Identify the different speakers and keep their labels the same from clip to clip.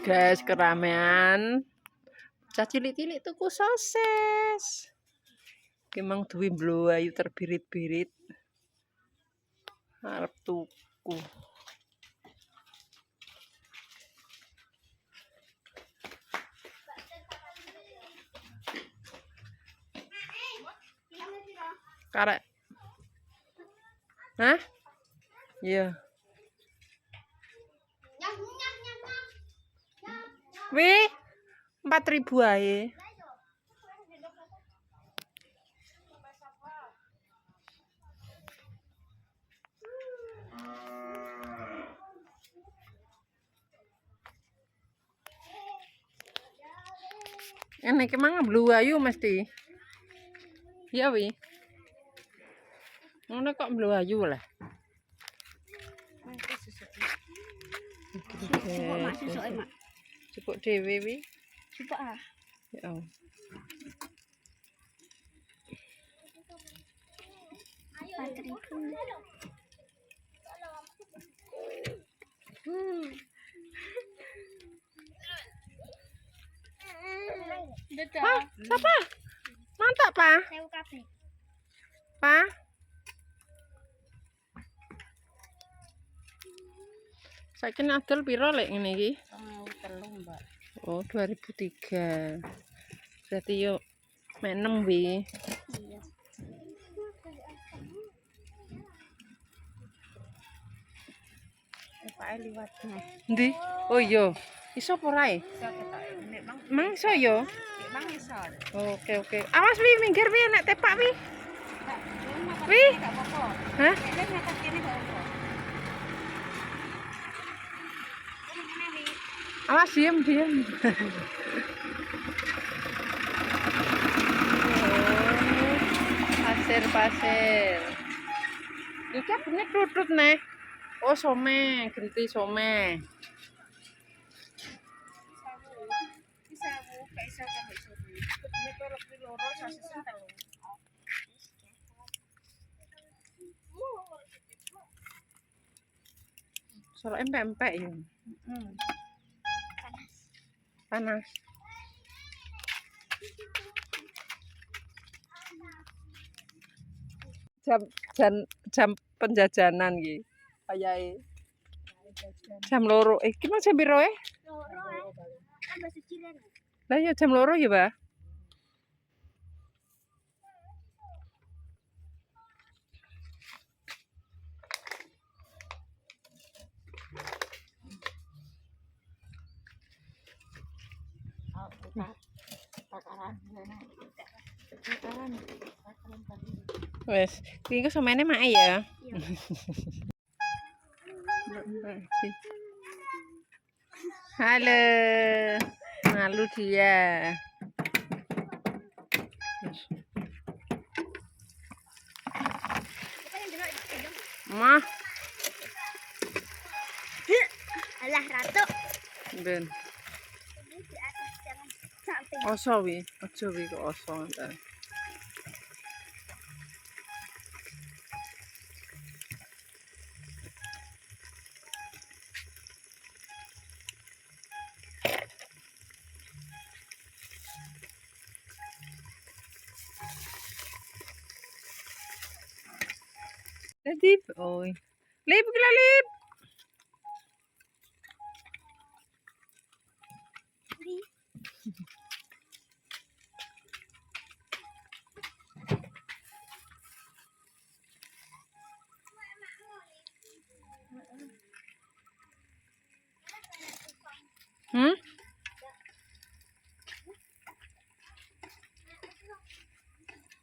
Speaker 1: Guys, keramaian cah cilik-cilik tuku sosis. Emang duwe mbloayu terbirit-birit. Arep tuku. Karek. Hah? Iya. Wih, 4.000 ae. Ini kemana mbloayu mesti. Iya wi. Ngono kok mbloayu lah. Cupuk dhewe wi.
Speaker 2: Cupuk ah.
Speaker 1: Ya. Pak, siapa? Mantap, Pak. Pak. Saiki adol piro lek ngene iki?
Speaker 2: 3, Mbak.
Speaker 1: Oh, 2003. Berarti yo mek 6 wi.
Speaker 2: Iya. Pak liwat.
Speaker 1: Ndi? Oh iya. Iso apa ora e?
Speaker 2: Iso ketok. Nek
Speaker 1: Mang iso yo?
Speaker 2: mang iso.
Speaker 1: Oke. Awas wi minggir wi nek tepak wi.
Speaker 2: Enggak.
Speaker 1: Wi.
Speaker 2: Enggak apa-apa.
Speaker 1: Hah?
Speaker 2: Nek nyatet kene kok apa?
Speaker 1: Awas diem. Pasir. Iki abune krutut nih. Oh, some, genti some.
Speaker 2: Bisa Bu, gak iso kan iso. Ketune kok lebih loro sasisen telu.
Speaker 1: Solo empek-empek ya. Panas. Jam penjajanan iki. Kayae. Jam loro. Iki mau jam piro e?
Speaker 2: Loro kan bahasa Cilen.
Speaker 1: Lah ya jam loro ya, Mbak. Wes, iki somene mak ya. Halo. Malu dia. Mah.
Speaker 2: Alah ratu.
Speaker 1: Ben. Oso wi, aja wi kok oso ntar. Lip, oi. Lip, gila lip.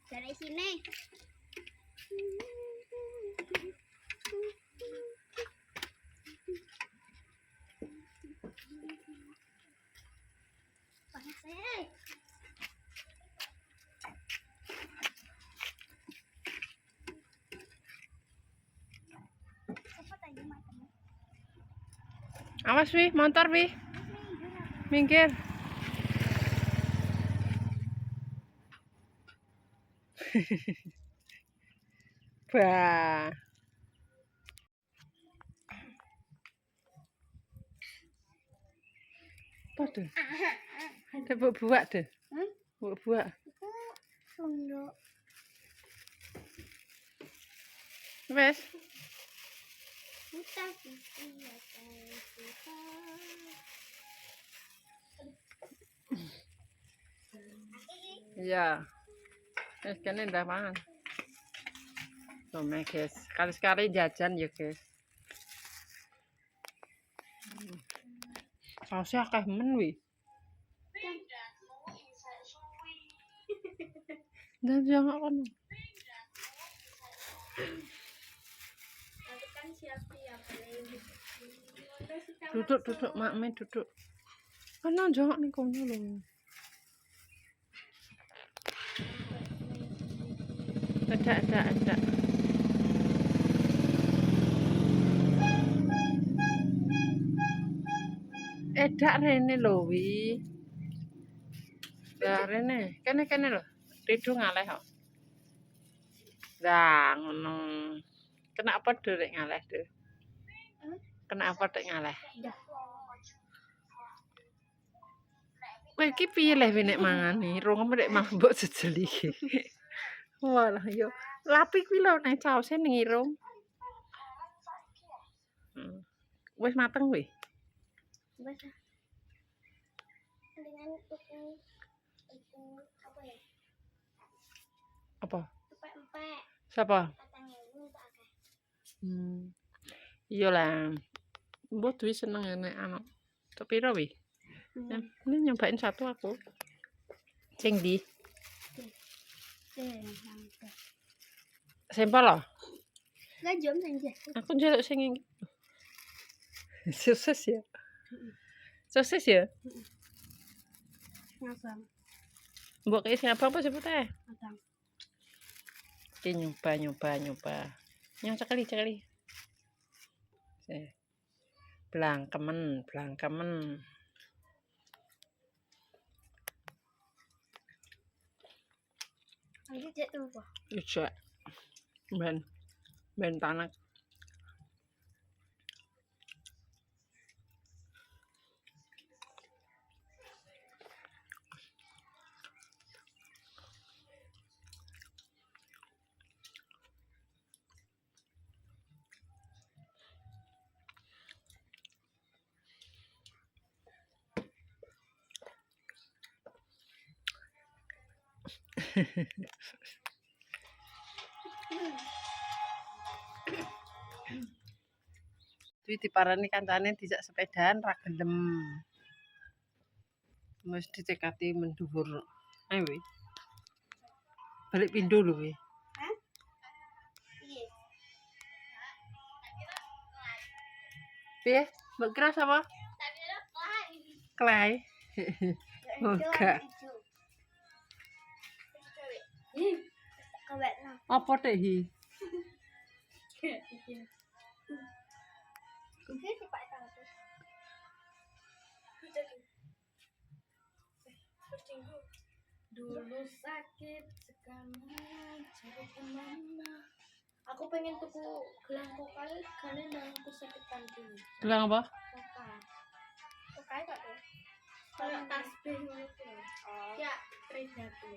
Speaker 2: Dari sini.
Speaker 1: Awas wi, motor wi. Minggir. Bah. Apa tuh? Ada buak deh. Buak.
Speaker 2: Sunduk.
Speaker 1: Wes.
Speaker 2: Kita ya kita.
Speaker 1: Iya. Wes kene ndak mangan. Tuh, guys. Sekali-sekali jajan ya, guys. Sausnya akeh men wi. Dan jangan kan.
Speaker 2: Nanti kan siap-siap.
Speaker 1: Duduk makme duduk. Ana jangan nih kono lho. Ada. Edak rene lho wi. Lah rene, kene lho. Rido ngaleh kok. Lah ngono. Kena apa rek ngaleh tuh? Kena apa rek ngaleh? Kowe iki piye le nek mangane? Rong rek malah mbok jejel iki. Walah yo. Lapi kuwi lho nek saose ning irung. Wis mateng weh.
Speaker 2: Wes. Dengan tuku apa ya?
Speaker 1: Apa?
Speaker 2: Empek-empek.
Speaker 1: Siapa?
Speaker 2: 4.000 tak akeh.
Speaker 1: Iya lah. Mbok duwe seneng nek anu. Tok piro wi? Ini nyobain satu aku. Sing di. Sempol loh.
Speaker 2: Lah jom saja.
Speaker 1: Aku njaluk sing iki. Sosis ya. Sosis ya.
Speaker 2: Ngabang.
Speaker 1: Mbok kayak sing apa sebut teh?
Speaker 2: Ngabang.
Speaker 1: Oke, nyoba. Yang sekali. Blangkemen.
Speaker 2: Lagi cek tuh apa?
Speaker 1: Iya. Ben tanak. Dwi diparani kancane dijak sepedaan ra gelem. Wis ditekati mendhuwur. Ayo wi. Balik pindho lho wi.
Speaker 2: Hah? Iya.
Speaker 1: Piye? Mbok kira sapa? Klai. Enggak.
Speaker 2: Kawetno.
Speaker 1: Apa teh hi?
Speaker 2: Oke, cepat tahu. Dulu sakit sekarang cari kemana? Aku pengen tuku gelang vokal karena dalam aku sakit kantin.
Speaker 1: Gelang apa?
Speaker 2: Vokal kok tuh? Kalau tasbih gitu. Ya, tridatu.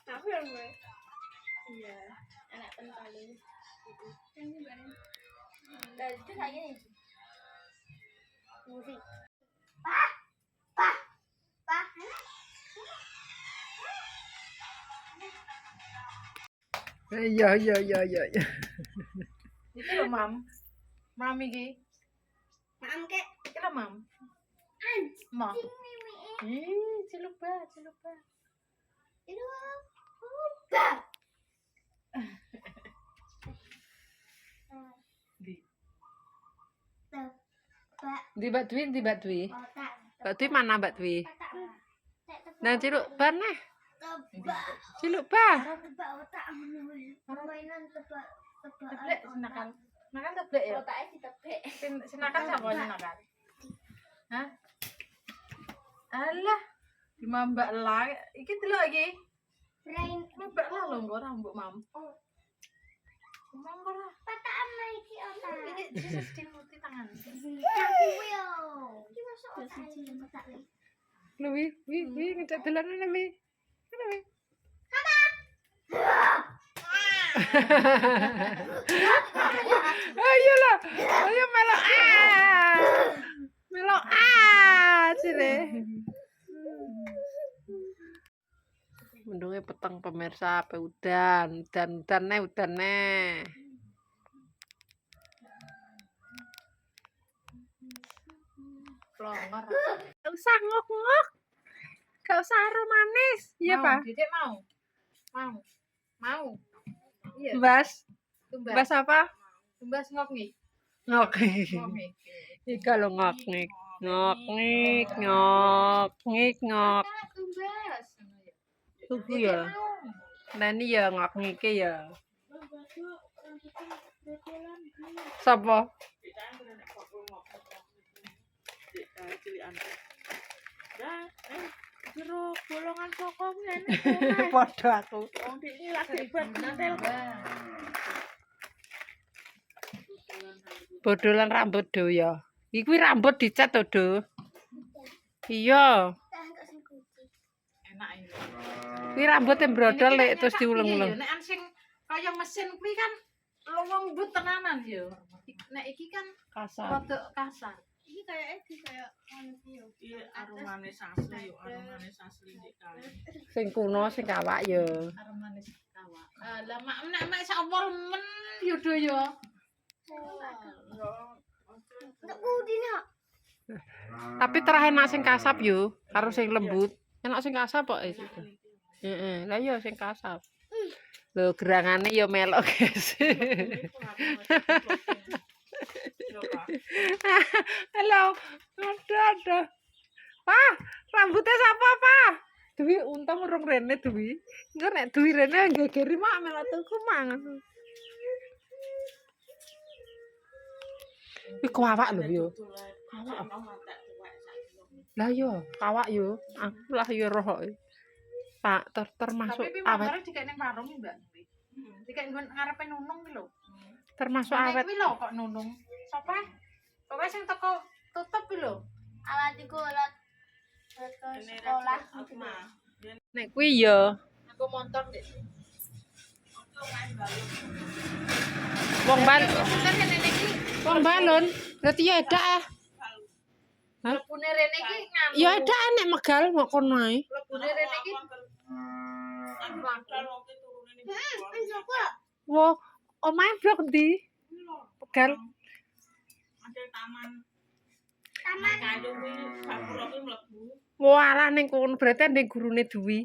Speaker 2: Apa yang gue? Iya, anak pentalin itu. Ini bareng. Dan itu kayak gini. Musik. Pak.
Speaker 1: Iya. Iki lho, Mam. Mam iki.
Speaker 2: Mam kek.
Speaker 1: Iki lho, Mam. Mam. Ih, cilupa.
Speaker 2: Itu apa?
Speaker 1: Di Mbak Dwi.
Speaker 2: Otak.
Speaker 1: Mbak Dwi mana Mbak Dwi? Nah, ciluk ban neh.
Speaker 2: Tebak.
Speaker 1: Ciluk ban.
Speaker 2: Tebak otak permainan tebak.
Speaker 1: Teblek senakan. Makan teblek ya?
Speaker 2: Otaknya ditebak.
Speaker 1: Senakan sapa senakan? Hah? Alah, di Mbak lah. Iki delok iki.
Speaker 2: Brain.
Speaker 1: Mbak lah lho engko rambut Mam.
Speaker 2: Oh.
Speaker 1: Mam ora.
Speaker 2: Patah Ana iki ora.
Speaker 3: Iki sedih putih tangan.
Speaker 2: Aku yo. Iki masuk otak.
Speaker 1: Lho wi ngecek dolanan wi. Ngono wi. Ayo lah. Ayo melok Melok sini. Mendungnya peteng pemirsa, apa udan nih.
Speaker 3: Longor.
Speaker 1: Gak usah ngok-ngok. Gak usah manis. Iya, Pak.
Speaker 3: Dedek mau. Iya.
Speaker 1: Mbas
Speaker 3: Tumbas
Speaker 1: apa?
Speaker 3: Tumbas ngok nih.
Speaker 1: Ngok.
Speaker 3: Ngok nih.
Speaker 1: Iki kalau ngok.
Speaker 3: Tumbas.
Speaker 1: Tuku ya. Nah ini ya ngok ngike ya. Sapa?
Speaker 3: Jeruk bolongan sokong ngene.
Speaker 1: Padha aku.
Speaker 3: Wong iki lagi bantel.
Speaker 1: Bodolan rambut do ya. Iki rambut dicat to, Do. Iya.
Speaker 3: Enak ini.
Speaker 1: Kuwi rambutnya brodol lek terus diuleng-uleng.
Speaker 3: Nek sing kaya mesin kuwi kan lembut tenanan yo. Nek iki kan
Speaker 1: Kasar.
Speaker 3: rada kasar.
Speaker 2: Iki kayak manusia.
Speaker 4: Iya, aromane asli yo, aromane asli nek kali.
Speaker 1: Sing kuno sing kawak ya.
Speaker 3: Aromane kawak. Lah mak sapa men yo do yo.
Speaker 2: Enggak kudina.
Speaker 1: Tapi terakhir enak sing kasap yo, karo sing lembut. Enak sing kasap kok itu. Heeh, lah iya sing kasap. Lho gerangane yo melok, guys. Halo. Aduh. Pak, rambutnya siapa, Pak? Dwi untung urung rene Dwi. Engko nek Dwi rene gegeri mak melok tuku mangan. Kuwi kawak lho yo. Lah yo, kawak yo. Aku lah yo roh kok. Pak, termasuk
Speaker 3: Tapi
Speaker 1: awet,
Speaker 3: mangkare dikek ning warung iki, Mbak. Dikek nggon ngarepe nunung ki lho.
Speaker 1: termasuk
Speaker 3: Nek
Speaker 1: awet.
Speaker 3: kuwi lho kok nunung. Sapa? Pokoke sing teko tutup ki lho.
Speaker 2: Alat iku alat ke sekolah.
Speaker 1: Nek kuwi yo
Speaker 3: Aku montor deh.
Speaker 1: wong balon, berarti ya edak ah.
Speaker 3: Lebune rene iki nganu.
Speaker 1: Ya edak nek megal mau kono ae.
Speaker 3: Lebune rene iki
Speaker 1: Wo, omahe blok ndi? Pegal.
Speaker 4: Ada taman kayu kuwi dapur kuwi mlebu.
Speaker 1: Walah ning kono berarti ndek gurune Dwi.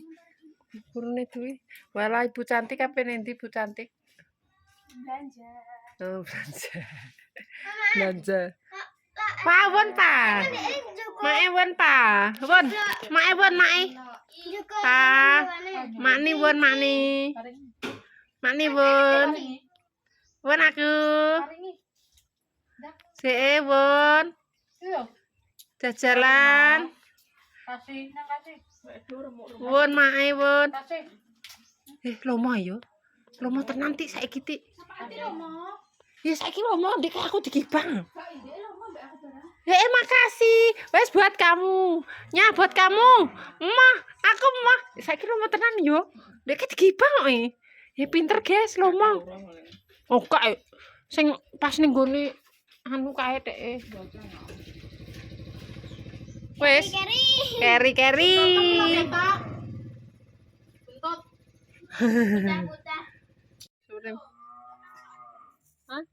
Speaker 1: Gurune Dwi. Walah Ibu Cantik apa endi Ibu Cantik?
Speaker 2: Belanja.
Speaker 1: Oh, belanja. Belanja. Pak, won, Pak. Mae won, Pak. Won. Mae won, mae. Pa. Makni won, makni. Makni won. Won aku. Sik won.
Speaker 3: Iya,
Speaker 1: Jajalan.
Speaker 3: kasih, nang kasih.
Speaker 1: Won, mae won.
Speaker 3: Kasih.
Speaker 1: Lomo ayo. Lomo tenan tik saiki tik.
Speaker 3: Kasih lomo.
Speaker 1: Ya saiki lomo ndek aku digibang. Makasih. Wes buat kamu. Nya buat kamu. Mah, aku mah. Saiki lomo tenan yo. Ndek digibang kok. Ya pinter guys lomo. Oh kak sing pas ning gone anu kae dek. Wes. Keri.
Speaker 3: Buntut.
Speaker 2: Buta-buta.
Speaker 1: Hah?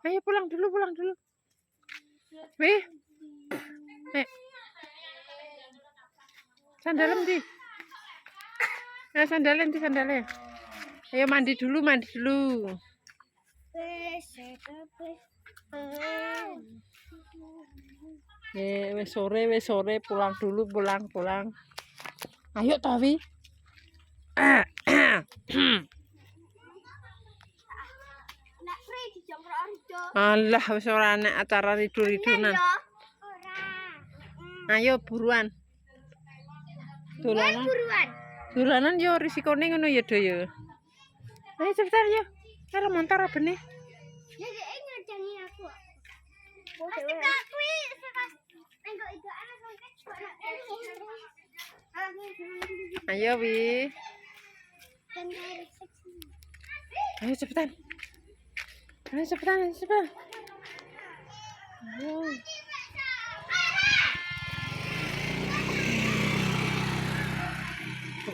Speaker 1: Ayo pulang dulu. Wih. Sandalem di. Sandalnya. Ayo mandi dulu. Wes sore pulang dulu. Ayo Tawi.
Speaker 2: Nek free di jam Arjo.
Speaker 1: Alah wis ora enak acara ridu-ridunan.
Speaker 2: Ora.
Speaker 1: Ayo buruan. Dolanan.
Speaker 2: Buruan.
Speaker 1: Dolanan yo risikone ngono ya, Do ya. Ayo cepetan yo. Karo montor abene.
Speaker 2: Ya dia ngajangi aku. Pasti kak kui enggak itu anak
Speaker 1: Ayo, Wi.
Speaker 2: dan harus seksi.
Speaker 1: Ayo cepetan. Ayo cepetan, cepetan. Ayo.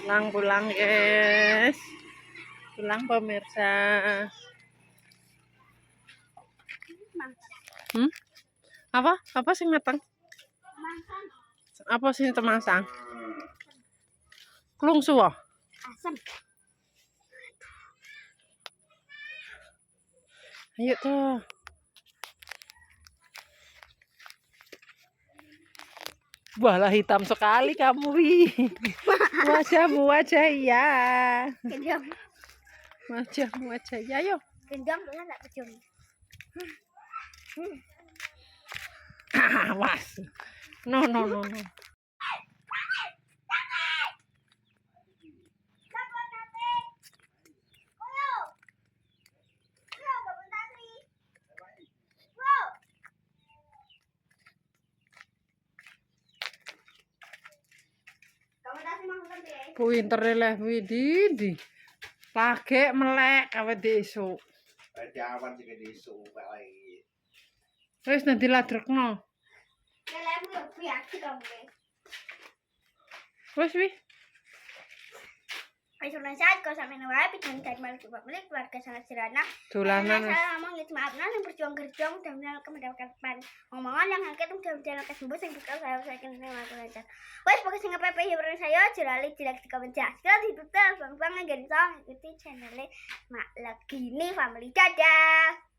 Speaker 1: Pulang, guys. Pulang pemirsa. Apa? Apa sing matang? Apa sing temasang? Klungsu ah.
Speaker 2: Asam.
Speaker 1: Ayo tuh. Walah hitam sekali kamu, Wi. Wajahmu wajah ya.
Speaker 2: Gendam.
Speaker 1: Wajahmu wajah ya. Ayo.
Speaker 2: Gendam pernah enggak kecium.
Speaker 1: Awas. No. Pinter leh wididi. Lagek melek awet esuk.
Speaker 5: Jawan sing disu wae.
Speaker 1: Wis nanti ladrekno.
Speaker 2: Lelemu yo biasa kamu.
Speaker 1: Wis wi.
Speaker 2: Ayo saat kau sampai nawapi dan tadi malu coba beli keluarga sangat sederhana.
Speaker 1: Dolanan.
Speaker 2: Saya ngomong gitu maaf yang berjuang kerja mudah mendapatkan ngomongan yang angkat mudah mendapatkan sembuh yang kita saya kena waktu lancar. Wes pokoknya nggak apa-apa hiburan saya jurali tidak di komen sekarang ditutup bang agar song ikuti channelnya Mak Legini Family dadah.